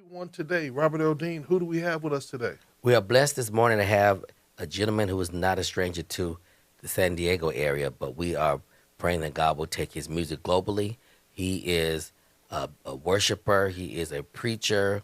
everyone today. Robert Earl Dean, who do we have with us today? We are blessed this morning to have a gentleman who is not a stranger to the San Diego area, but we are praying that God will take his music globally. He is a worshiper, he is a preacher.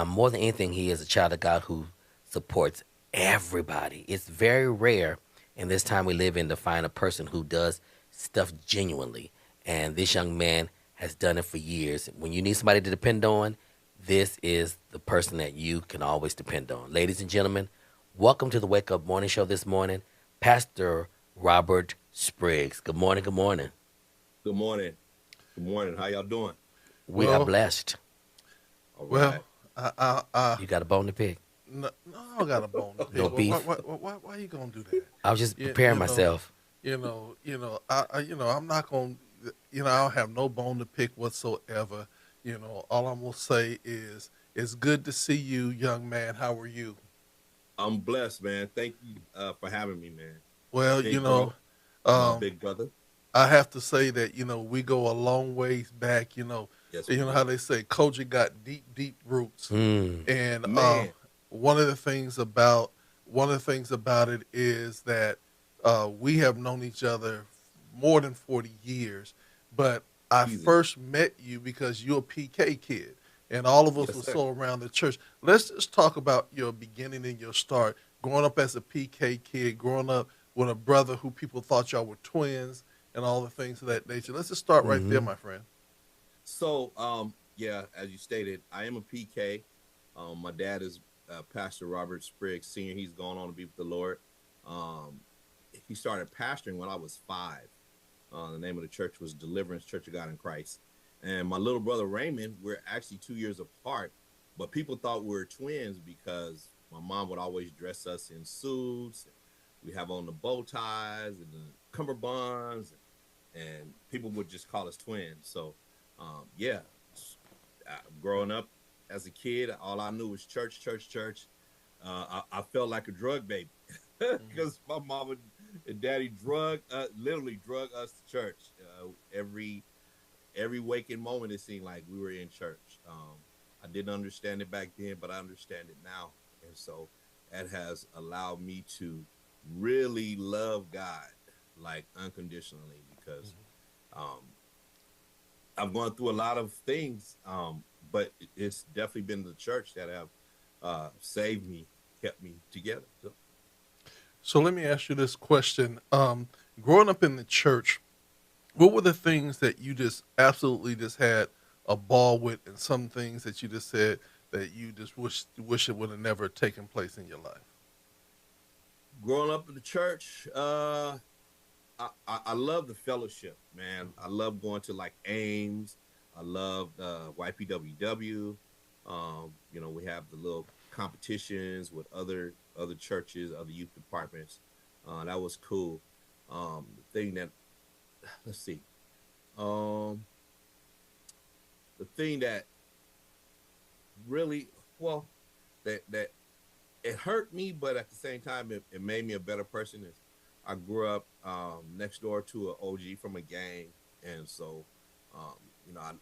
More than anything, he is a child of God who supports everybody. It's very rare in this time we live in to find a person who does stuff genuinely. And this young man has done it for years. When you need somebody to depend on, this is the person that you can always depend on. Ladies and gentlemen, welcome to the Wake Up Morning Show this morning, Pastor Robert Spriggs. Good morning, good morning. Good morning. Good morning. How y'all doing? We are Well, blessed. All well, right. You got a bone to pick? no, I don't got a bone to No pick. beef? Why you gonna do that? I was just You, preparing you know, myself. I'm not gonna, I don't have no bone to pick whatsoever. All I'm gonna say is, it's good to see you, young man. How are you? I'm blessed, man. Thank you for having me, man. Well, Hey, Earl, my um, big brother. I have to say that we go a long ways back. Yes, You we know how do. they say culture got deep, deep roots, Mm. and Man, one of the things about it is that we have known each other more than 40 years. But I easy. first met you because you're a PK kid, and all of us Yes, were sir. so around the church. Let's just talk about your beginning and your start, growing up as a PK kid, growing up with a brother who people thought y'all were twins, and all the things of that nature. Let's just start right there, Hmm. my friend. So, yeah, as you stated, I am a PK. My dad is Pastor Robert Spriggs Sr. He's gone on to be with the Lord. Um, he started pastoring when I was 5. The name of the church was Deliverance Church of God in Christ. And my little brother Raymond, we're actually 2 years apart, but people thought we were twins because my mom would always dress us in suits. We have on the bow ties and the cummerbunds, and people would just call us twins. So, yeah, growing up as a kid, all I knew was church, church, church. I felt like a drug baby Mhm. because my mama and daddy literally drug us to church every waking moment. It seemed like we were in church. I didn't understand it back then, but I understand it now, and so that has allowed me to really love God like unconditionally because um, I've gone through a lot of things, but it's definitely been the church that have saved me, kept me together. So, So let me ask you this question: growing up in the church, what were the things that you just absolutely just had a ball with, and some things that you just said that you just wish it would have never taken place in your life? growing up in the church, I love the fellowship, man. I love going to like Ames. I love YPWW. We have the little competitions with other churches, other youth departments. That was cool. The thing that let's see, um, the thing that really well that it hurt me, but at the same time, it made me a better person. Is I grew up next door to an OG from a gang, and so um,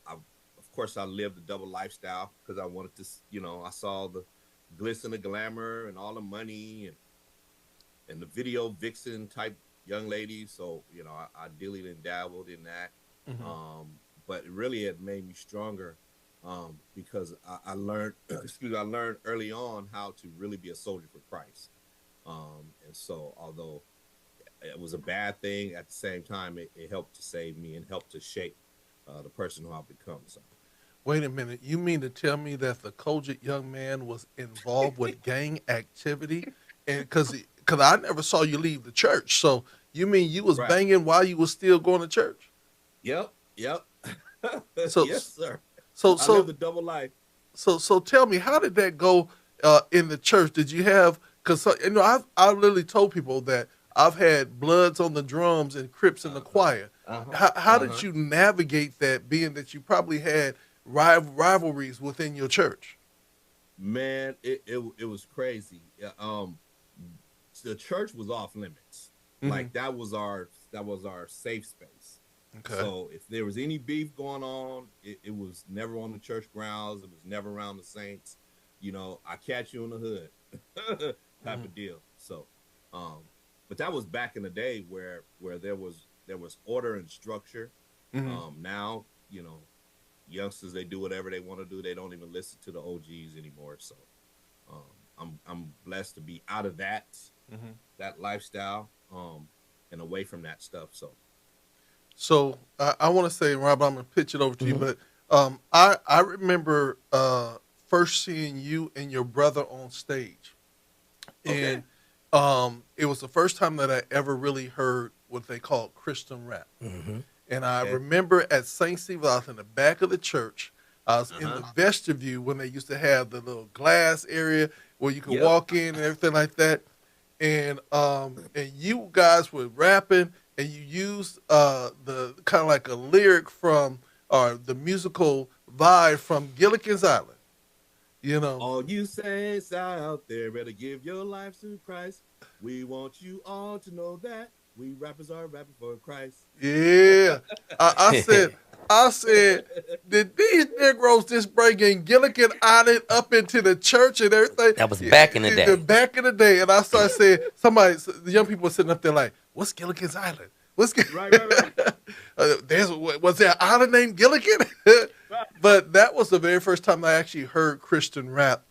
I of course I lived a double lifestyle because I wanted to. I saw the glitz and the glamour and all the money and the video vixen type young ladies. So I dillied and dabbled in that, Hmm. um, but really it made me stronger because I learned, excuse me, I learned early on how to really be a soldier for Christ. And so, although it was a bad thing, at the same time, it helped to save me and helped to shape the person who I've become. So, Wait a minute, you mean to tell me that the Kojic young man was involved with gang activity? And because I never saw you leave the church, so you mean you was right. banging while you was still going to church? Yep. Yep. So Yes, sir. so I lived so a double life. so tell me, how did that go in the church? Did you have, because I literally told people that I've had Bloods on the drums and Crips in the Uh huh. choir. Uh huh. How Uh did huh. you navigate that, being that you probably had rivalries within your church? Man, it was crazy. Yeah, the church was off limits. Hmm. Like that was our safe space. Okay. So if there was any beef going on, it was never on the church grounds. It was never around the saints. I catch you in the hood type Mhm. of deal. So, um, but that was back in the day where there was order and structure. Mhm. Now, youngsters, they do whatever they want to do. They don't even listen to the OGs anymore. So, um, I'm blessed to be out of Mhm. that lifestyle, and away from that stuff. So, So I want to say, Rob, I'm gonna pitch it over to you, Hmm. but I remember first seeing you and your brother on stage, okay, and it was the first time that I ever really heard what they call Christian rap. Hmm. And I okay, remember at St. Steve, I was in the back of the church. I was uh in huh, the vestibule when they used to have the little glass area where you could yep, walk in and everything like that. And you guys were rapping, and you used the kind of like a lyric from the musical vibe from Gilligan's Island. You know, All you saints out there better give your lives to Christ. We want you all to know that we rappers are rapping for Christ. yeah. I said, I said, did these Negroes just bring in Gilligan Island up into the church and everything? That was back in the The day. back in the day, and I started saying, the young people were sitting up there like, "What's Gilligan's Island? What's Right, right, right, was there an island named Gilligan?" right. But that was the very first time I actually heard Christian rap,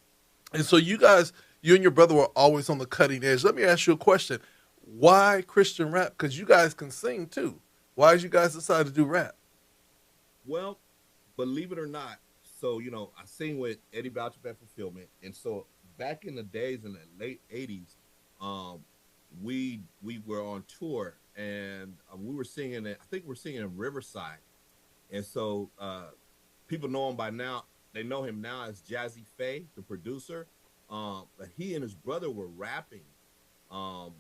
and so you and your brother were always on the cutting edge. Let me ask you a question: why Christian rap? Because you guys can sing too. Why did you guys decide to do rap? Well, believe it or not, so I sing with Eddie Boucher Band Fulfillment, and so back in the days in the late '80s, um, we were on tour, and we were singing. I think we're singing in Riverside, and so people know him by now. They know him now as Jazzy Faye, the producer. But he and his brother were rapping on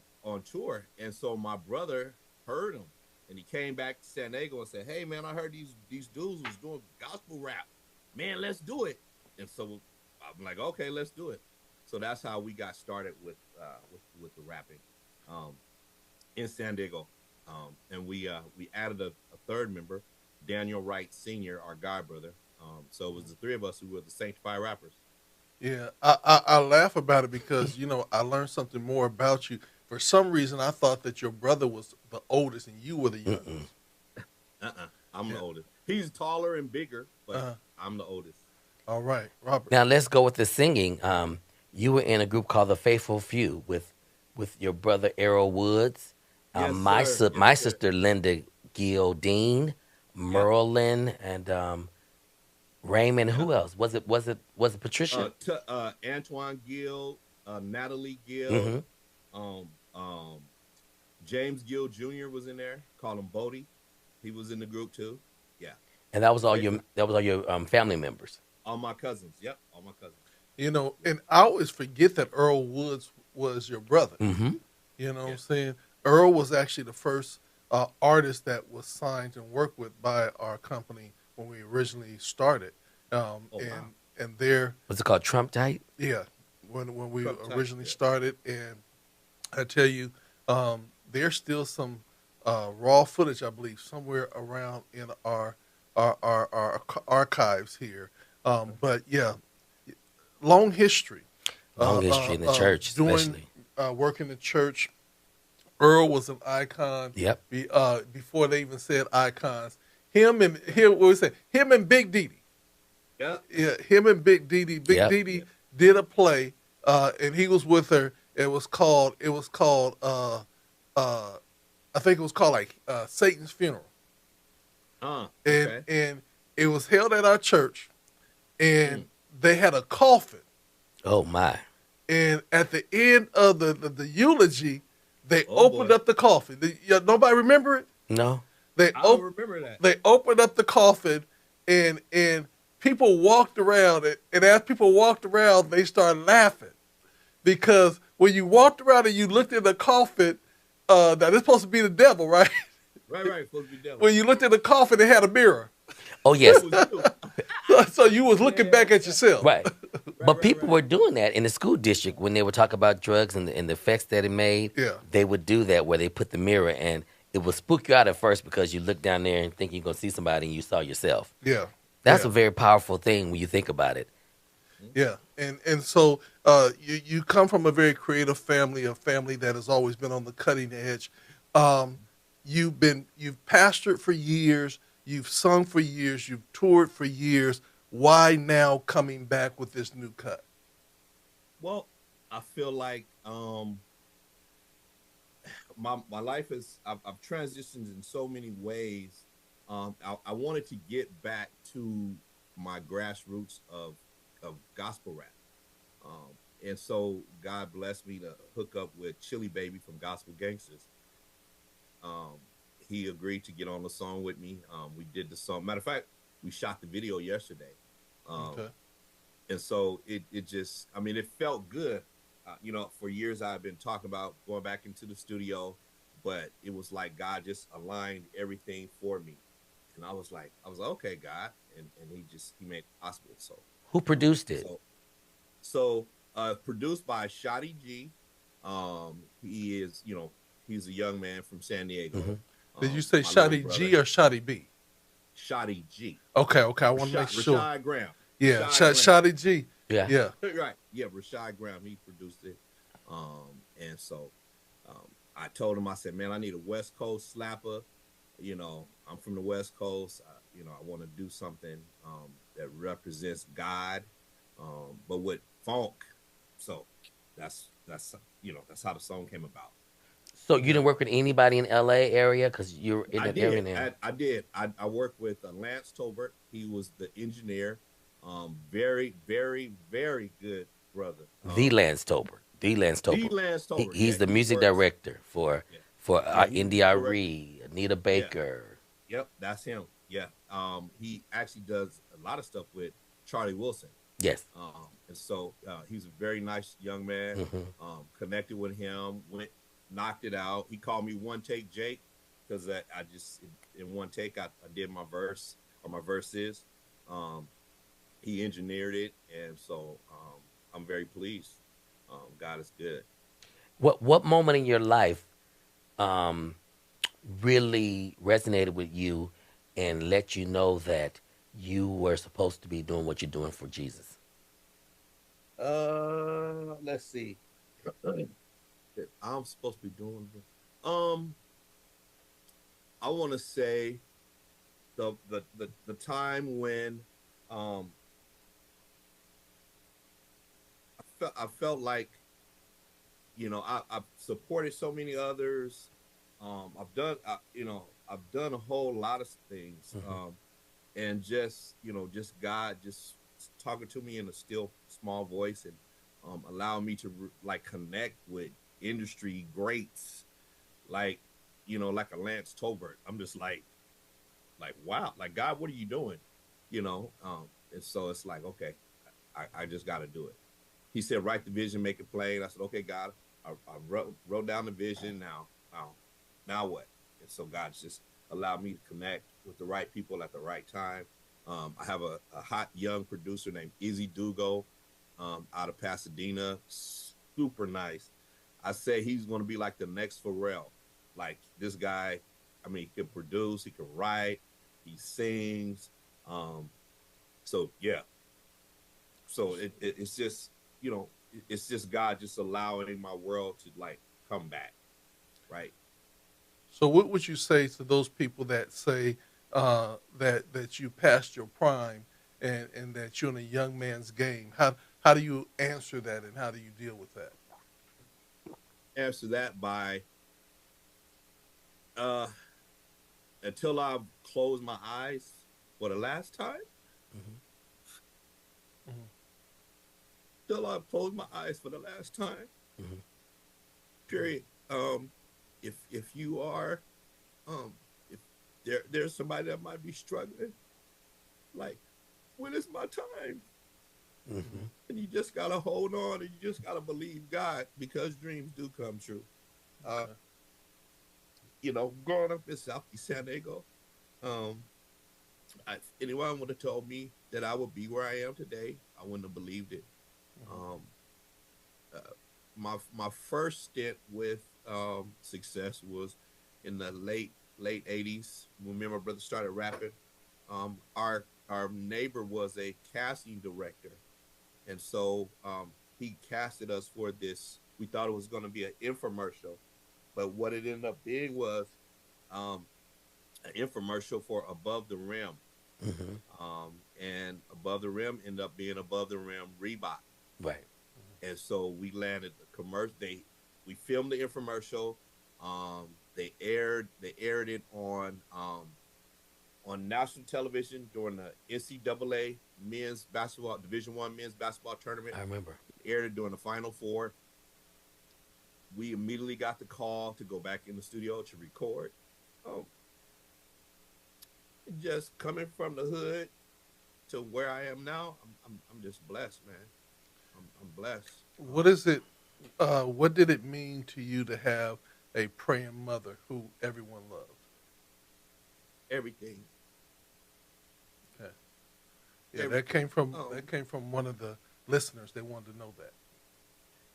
tour, and so my brother heard him, and he came back to San Diego and said, "Hey man, I heard these dudes was doing gospel rap. Man, let's do it." And so I'm like, "Okay, let's do it." So that's how we got started with the rapping um, in San Diego, and we added a third member, Daniel Wright Senior, our god brother. So it was the three of us who were the Sanctified Rappers. Yeah, I laugh about it because I learned something more about you. For some reason, I thought that your brother was the oldest and you were the Mm-mm. youngest. I'm the Yeah. oldest. He's taller and bigger, but Uh, I'm the oldest. all right, Robert. Now let's go with the singing. You were in a group called the Faithful Few with your brother Earl Woods, Yes, sir. Yes, my sir. sister Linda Gildine, Yep. Merlin, and Raymond. Yep. Who else? Was it Patricia? Antoine Gill, Natalie Hmm. Gill, um, um, James Gill Jr. was in there. Call him Bodie. He was in the group too. Yeah. And that was all Faithful. your family members. All my cousins. Yep. All my cousins. And I always forget that Earl Woods was your brother. Hmm. You know what Yeah. I'm saying? Earl was actually the first artist that was signed and worked with by our company when we originally started. Oh wow. And there, Was it called Trump Tight? yeah, when we Truck type. originally Yeah. started, and I tell you, there's still some raw footage, I believe, somewhere around in our archives here. But yeah, long history. Long history in the church, Doing especially. work in the church. Earl was an icon. Yep. Before they even said icons, him and Big Didi. Yeah. Yeah, him and Big Didi. Big Yep. Didi did a play, and he was with her. It was called I think it was called like Satan's Funeral, and Okay. and it was held at our church, and Mm. they had a coffin, Oh my. and at the end of the eulogy, they Oh opened boy. up the coffin. Nobody remember it? No. They I don't opened remember that. they opened up the coffin, and people walked around it, and as people walked around, they started laughing because when you walked around and you looked in the coffin, now this is supposed to be the devil, right? Right, right. Supposed to be devil. When you looked in the coffin, it had a mirror, Oh yes. It was you. so you was looking back at yourself. Right. Right, But right, people right. were doing that in the school district when they would talk about drugs and the effects that it made. Yeah. They would do that where they put the mirror, and it will spook you out at first because you look down there and think you're gonna see somebody and you saw yourself. Yeah, That's yeah, a very powerful thing when you think about it. Mhm. yeah. And so you come from a very creative family, a family that has always been on the cutting edge. Um, you've pastored for years, you've sung for years, you've toured for years. Why now coming back with this new cut? Well, I feel like my life is I've transitioned in so many ways. I wanted to get back to my grassroots of gospel rap. Um, and so God blessed me to hook up with Chili Baby from Gospel Gangsters. Um, he agreed to get on the song with me. We did the song. Matter of fact, we shot the video yesterday. Um, Okay. and so it just, I mean, it felt good. For years I've been talking about going back into the studio, but it was like God just aligned everything for me. And I was like, okay, God. And he made it possible. So, Who um, produced it? so produced by Shotty G. He is, he's a young man from San Diego. Hmm. Did you say My little Shotty G brother, or Shotty B? Shotty G. Okay, okay. I want to make sure. Rashad Graham. Yeah, Rashad Graham. Shotty G. Yeah. Yeah. Right. Yeah, Rashad Graham. He produced it. And so I told him, I said, man, I need a West Coast slapper. I'm from the West Coast. I want to do something that represents God, but with funk. So that's how the song came about. So you didn't work with anybody in L.A. area because you're in I that area did. now. I did. I worked with Lance Tolbert. He was the engineer. Very, very, very good brother. The Lance Tober. The Lance The Tober. Lance Tolbert. Yeah, He's the he music works. director for Yeah, he was India the director. Arie, Anita Yeah, Baker. yep, that's him. Yeah. He actually does a lot of stuff with Charlie Wilson. Yes. And so he's a very nice young man. Hmm. Connected with him, knocked it out. He called me one take Jake because I just in one take I did my verse or my verses. Um, he engineered it, and so I'm very pleased. God is good. What moment in your life um, really resonated with you and let you know that you were supposed to be doing what you're doing for Jesus? Let's see. That I'm supposed to be doing. Um, I want to say the time when um I felt like I've supported so many others. I've done a whole lot of things. Hmm. And just God just talking to me in a still small voice and allowing me to like connect with industry greats like like a Lance Tolbert. I'm just like wow, like God, what are you doing? And so it's like okay, I just got to do it. He said, write the vision, make it plain. I said, okay, God, I wrote down the vision. Now what? And so God's just allowed me to connect with the right people at the right time. I have a hot young producer named Izzy Dugo out of Pasadena. Super nice. I say he's going to be like the next Pharrell. Like this guy, I mean, he can produce, he can write, he sings. Um, so yeah, so it's just it's just God just allowing my world to like come back, right? So, what would you say to those people that say that you passed your prime and that you're in a young man's game? How do you answer that, and how do you deal with that? Answer that by uh until I've closed my eyes for the last time. Hmm. Mhm. Till I've closed my eyes for the last time. Hmm. Period. If you are if there's somebody that might be struggling, like when is my time? Hmm. And you just gotta hold on and you just gotta believe God because dreams do come true. Uh, Okay. growing up in Southeast San Diego, um, if anyone would have told me that I would be where I am today, I wouldn't have believed it. Mhm. Um, uh, my first stint with success was in the late '80s when me and my brother started rapping. Our neighbor was a casting director, and so he casted us for this. We thought it was going to be an infomercial, but what it ended up being was um, an infomercial for Above the Rim, Hmm. and Above the Rim ended up being Above the Rim Reebok, Right. and so we landed the commercial. We filmed the infomercial. They aired it on national television during the NCAA men's basketball Division I men's basketball tournament. I remember. They aired it during the Final Four. We immediately got the call to go back in the studio to record. Um, just coming from the hood to where I am now, I'm just blessed, man. I'm blessed. What is it? What did it mean to you to have a praying mother who everyone loved? Everything, Okay. Yeah, every that came from one of the listeners. They wanted to know that.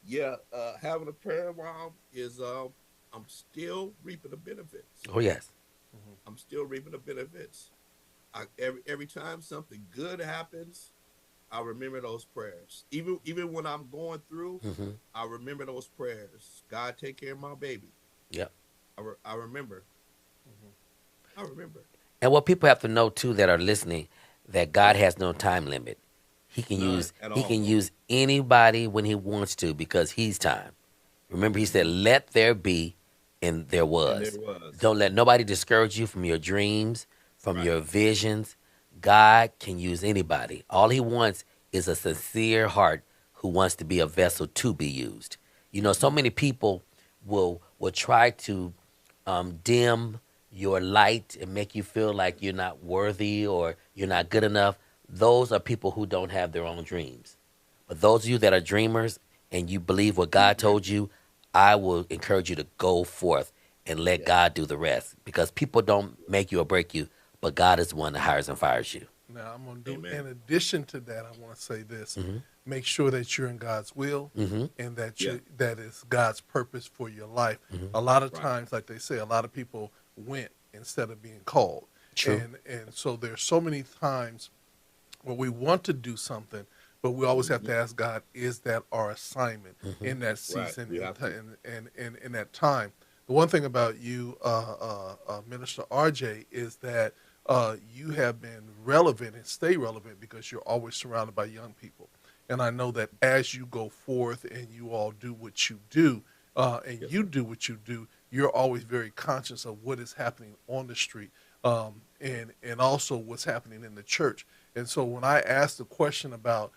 yeah. Having a prayer mom is I'm still reaping the benefits. Oh yes. Hmm. I'm still reaping the benefits. Every time something good happens, I remember those prayers. Even when I'm going through, Hmm. I remember those prayers. God, take care of my baby. Yep. I remember. Hmm. I remember. And what people have to know too that are listening, that God has no time limit. None at He all. can use anybody when he wants to because he's time. Remember he said, Hmm. "Let there be," and there And there was. was. Don't let nobody discourage you from your dreams, from Right. your visions. God can use anybody. All he wants is a sincere heart who wants to be a vessel to be used. You know, so Hmm. many people will try to dim your light and make you feel like you're not worthy or you're not good enough. Those are people who don't have their own dreams. But those of you that are dreamers and you believe what Keep God told dreaming. you, I will encourage you to go forth and let Yes. God do the rest. Because people don't make you or break you, but God is the one that hires and fires you. Now I'm going to do. Amen. In addition to that, I want to say this: Hmm. make sure that you're in God's will, Hmm. and Yeah. that is God's purpose for your life. Hmm. A lot of Right. times, like they say, a lot of people went instead of being called, True. and so there's so many times where we want to do something, but we always have Hmm. to ask God, is that our assignment Hmm. in that Right. season We have to. and in that time? The one thing about you, Minister RJ, is that you have been relevant and stay relevant because you're always surrounded by young people. And I know that as you go forth and you all do what you do, and Yes, you sir. do what you do, you're always very conscious of what is happening on the street, and also what's happening in the church. And so when I asked the question about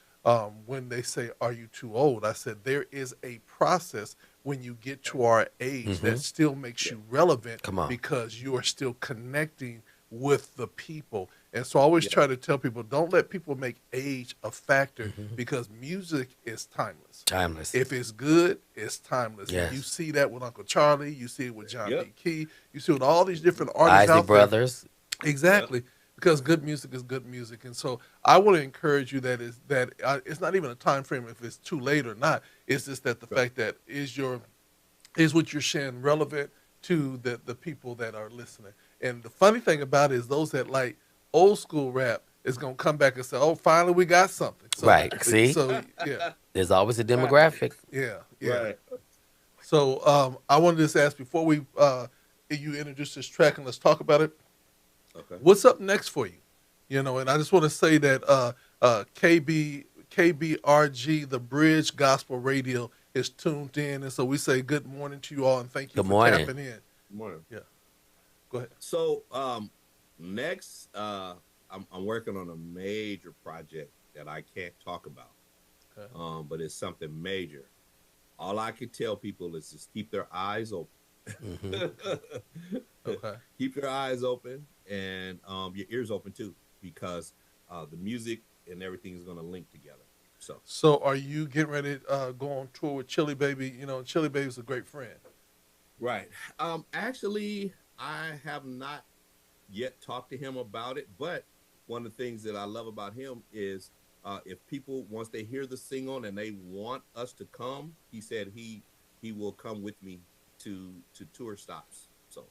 when they say, "Are you too old?" I said there is a process when you get to our age Hmm. that still makes Yeah. you relevant Come on. because you are still connecting with the people. And so I always Yeah. try to tell people, don't let people make age a factor Hmm. because music is timeless. Timeless. If it's good, it's timeless. And you Yes. see that with Uncle Charlie, you see it with John Yep. B. Key, you see it with all these Hmm. different artists Isley out there. Brothers. Yep. Exactly, because good music is good music, and so I want to encourage you that it's not even a time frame if it's too late or not. It's just that the Right. fact that is what you're sharing relevant to the people that are listening. And the funny thing about it is those that like old school rap is gonna come back and say, "Oh, finally we got something." Right. See, Yeah, there's always a Right. demographic. yeah. Right. So I wanted to just ask before we you introduce this track and let's talk about it. Okay. What's up next for you? You know, and I just want to say that KBRG, the Bridge Gospel Radio, is tuned in, and so we say good morning to you all and thank you Good for morning. tapping in. Good morning. Yeah, go ahead. So next I'm working on a major project that I can't talk about. Okay. But it's something major. All I can tell people is just keep their eyes open. Hmm. Okay. Keep your eyes open and your ears open too, because the music and everything is going to link together. So, So, are you getting ready to go on tour with Chili Baby? You know, Chili Baby's a great friend. right. Actually, I have not yet talked to him about it, but one of the things that I love about him is if people once they hear the single and they want us to come, he said he will come with me to tour stops. So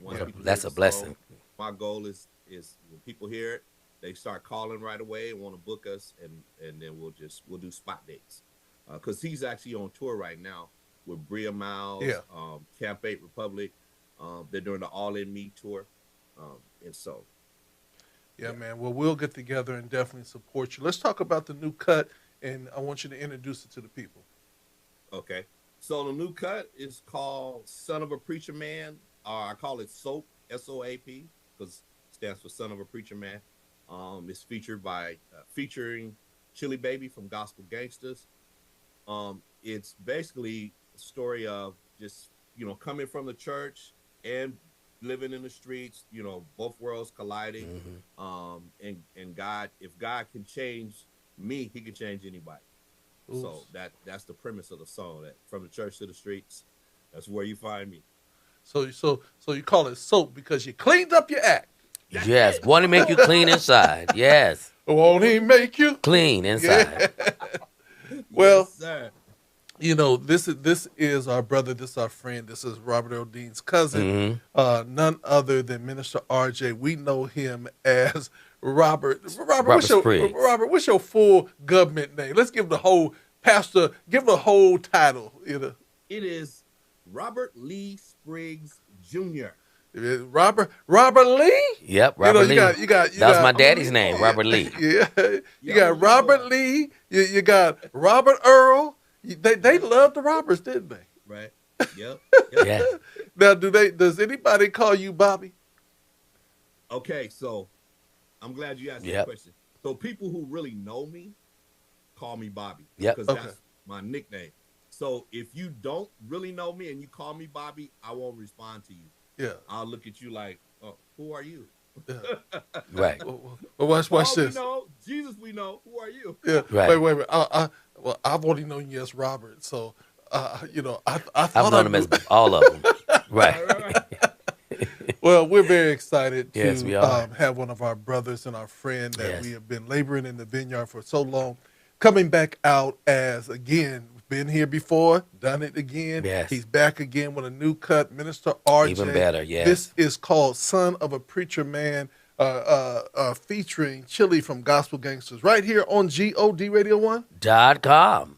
Once Yeah. people hear That's the a blessing. song, my goal is when people hear it, they start calling right away and want to book us, and then we'll do spot dates. Because he's actually on tour right now with Bria Yeah. Miles, Camp 8 Republic. They're doing the All In Me tour, and so Yeah, yeah. man. Well, we'll get together and definitely support you. Let's talk about the new cut, and I want you to introduce it to the people. Okay. So the new cut is called "Son of a Preacher Man." I call it SOAP, SOAP, because it stands for Son of a Preacher Man. It's featuring Chili Baby from Gospel Gangsters. It's basically a story of just coming from the church and living in the streets. Both worlds colliding. Hmm. And God, if God can change me, He can change anybody. Ooh. So that's the premise of the song. That from the church to the streets, that's where you find me. So you call it soap because you cleaned up your act. That's Yes, it. want to make you clean inside. Yes, Won't he make you? clean inside. Yeah. Yes, Well, sir. this is our brother. This is our friend. This is Robert Earl Dean's cousin. Hmm. None other than Minister RJ. We know him as Robert. Robert Spriggs. Robert, what's your full government name? Let's give the whole pastor. Give the whole title. It is Robert Lee Spriggs Jr. Robert Lee. Yep, Robert Lee. You got. That was my I'm daddy's Lee name, boy. Robert Lee. Yeah, you Yeah, got I'm a Lee Robert boy. Lee. You got Robert Earl. They loved the Roberts, didn't they? Right. Yep. Yep. Yeah. Now, Does anybody call you Bobby? Okay, so I'm glad you asked that Yep. question. So people who really know me call me Bobby. Yep. Because Okay. that's my nickname. So if you don't really know me and you call me Bobby, I won't respond to you. Yeah. I'll look at you like, oh, who are you? Yeah. Right. Well, watch Paul this. we know, Jesus we know. Who are you? Yeah. Right. Wait. I've only known you as Robert, so I I've thought known I him as knew. all of them. Right. Well, we're very excited to Yes, we are. have one of our brothers and our friend that Yes. we have been laboring in the vineyard for so long, coming back out as again. Been here before, done it again. Yes. He's back again with a new cut, Minister RJ. Even better, yes. This is called "Son of a Preacher Man," featuring Chili from Gospel Gangsters, right here on GOD Radio 1. .com.